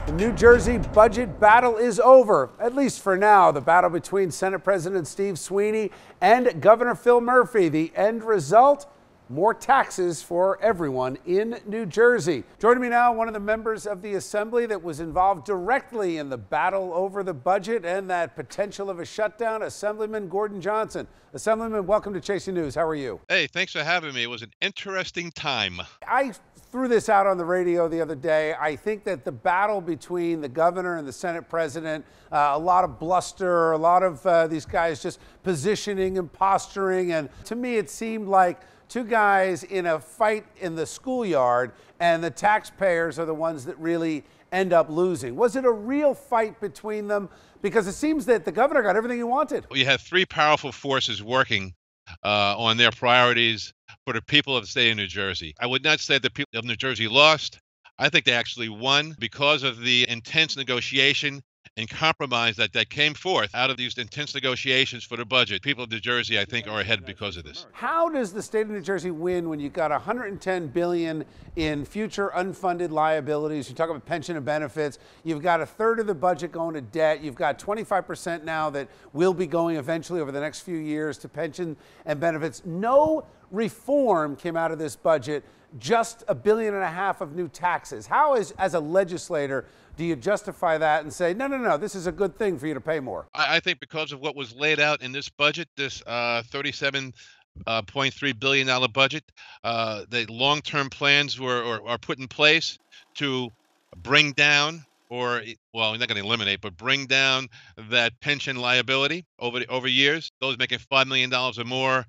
The New Jersey budget battle is over, at least for now. The battle between Senate President Steve Sweeney and Governor Phil Murphy. The end result? More taxes for everyone in New Jersey. Joining me now, one of the members of the Assembly that was involved directly in the battle over the budget and that potential of a shutdown, Assemblyman Gordon Johnson. Assemblyman, welcome to Chasing News. How are you? Hey, thanks for having me. It was an interesting time. I threw this out on the radio the other day. I think that the battle between the governor and the Senate president, a lot of bluster, a lot of these guys just positioning and posturing. And to me, it seemed like two guys in a fight in the schoolyard, and the taxpayers are the ones that really end up losing. Was it a real fight between them? Because it seems that the governor got everything he wanted. You had three powerful forces working on their priorities for the people of the state of New Jersey. I would not say the people of New Jersey lost. I think they actually won because of the intense negotiation and compromise that came forth out of these intense negotiations for the budget. People of New Jersey, I think, are ahead because of this. How does the state of New Jersey win when you've got $110 billion in future unfunded liabilities? You talk about pension and benefits. You've got a third of the budget going to debt. You've got 25% now that will be going eventually over the next few years to pension and benefits. No reform came out of this budget, just $1.5 billion of new taxes. How as a legislator, do you justify that and say, no, this is a good thing for you to pay more? I think because of what was laid out in this budget, this $37.3 billion budget, the long-term plans are put in place to bring down, or, well, we're not going to eliminate, but bring down that pension liability over years. Those making $5 million or more,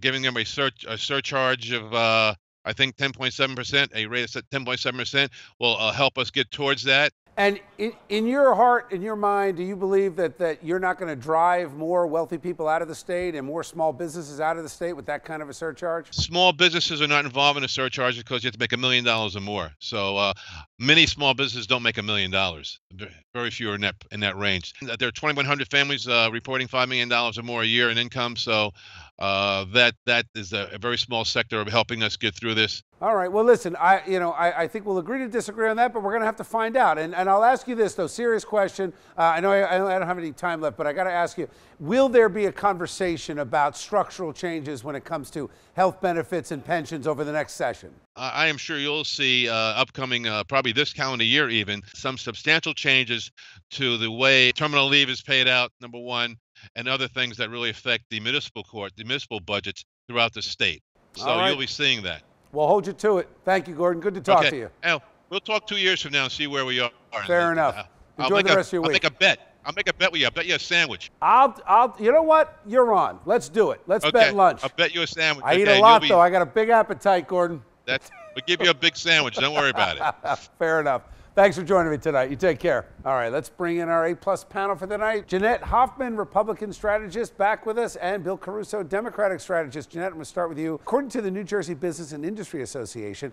giving them a surcharge of I think 10.7%, a rate of 10.7% will help us get towards that. And in your heart, in your mind, do you believe that you're not going to drive more wealthy people out of the state and more small businesses out of the state with that kind of a surcharge? Small businesses are not involved in a surcharge because you have to make $1 million or more. So many small businesses don't make $1 million. Very few are in that range. There are 2,100 families reporting $5 million or more a year in income. So that is a very small sector of helping us get through this. All right. Well, listen, I think we'll agree to disagree on that, but we're going to have to find out. And I'll ask you this, though, serious question. I know I don't have any time left, but I got to ask you, will there be a conversation about structural changes when it comes to health benefits and pensions over the next session? I am sure you'll see upcoming, probably this calendar year even, some substantial changes to the way terminal leave is paid out, number one, and other things that really affect the municipal budgets throughout the state. So You'll be seeing that. We'll hold you to it. Thank you, Gordon. Good to talk to you. Al, we'll talk 2 years from now and see where we are. Fair enough. Enjoy the rest of your week. I'll make a bet. I'll make a bet with you. I'll bet you a sandwich. You know what? You're on. Let's do it. Let's bet lunch. I'll bet you a sandwich. I eat a lot, though. I got a big appetite, Gordon. We'll give you a big sandwich. Don't worry about it. Fair enough. Thanks for joining me tonight. You take care. All right, let's bring in our A-plus panel for the night. Jeanette Hoffman, Republican strategist, back with us, and Bill Caruso, Democratic strategist. Jeanette, I'm going to start with you. According to the New Jersey Business and Industry Association,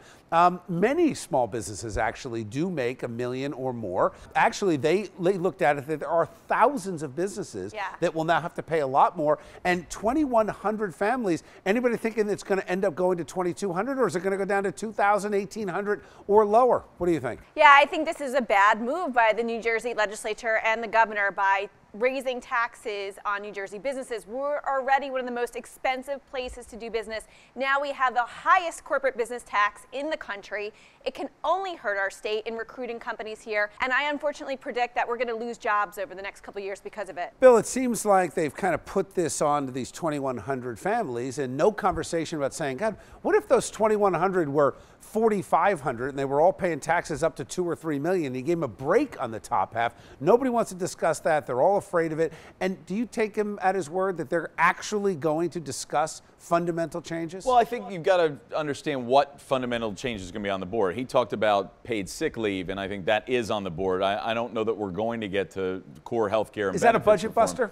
many small businesses actually do make $1 million or more. Actually, they looked at it that there are thousands of businesses that will now have to pay a lot more, and 2,100 families. Anybody thinking it's going to end up going to 2,200, or is it going to go down to 2,000, 1,800, or lower? What do you think? Yeah, I think this is a bad move by the New Jersey legislature and the governor by raising taxes on New Jersey businesses. We're already one of the most expensive places to do business. Now we have the highest corporate business tax in the country. It can only hurt our state in recruiting companies here. And I unfortunately predict that we're going to lose jobs over the next couple of years because of it. Bill, it seems like they've kind of put this on to these 2,100 families and no conversation about saying, God, what if those 2,100 were 4,500 and they were all paying taxes up to $2 or $3 million? You gave them a break on the top half. Nobody wants to discuss that. They're all afraid of it. And do you take him at his word that they're actually going to discuss fundamental changes? Well, I think you've got to understand what fundamental change is going to be on the board. He talked about paid sick leave, and I think that is on the board. I don't know that we're going to get to core health care. Is that a budget buster?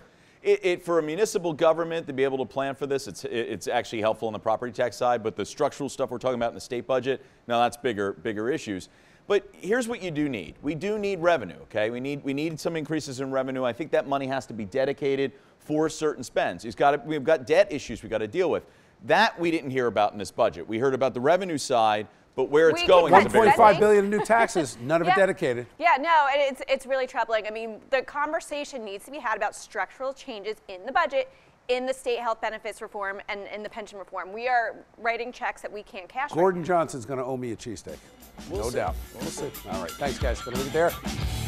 For a municipal government to be able to plan for this, it's actually helpful on the property tax side, but the structural stuff we're talking about in the state budget, now that's bigger issues. But here's what you do need. We do need revenue, okay? We need some increases in revenue. I think that money has to be dedicated for certain spends. We've got debt issues we've got to deal with. That we didn't hear about in this budget. We heard about the revenue side, but where it's We going can is a cut bigger spending. $1.5 billion in new taxes, none of it dedicated. Yeah, no, and it's really troubling. I mean, the conversation needs to be had about structural changes in the budget, in the state health benefits reform, and in the pension reform. We are writing checks that we can't cash. Gordon Johnson's going to owe me a cheesesteak. No doubt. We'll see. All right. Thanks, guys. Going to leave it there.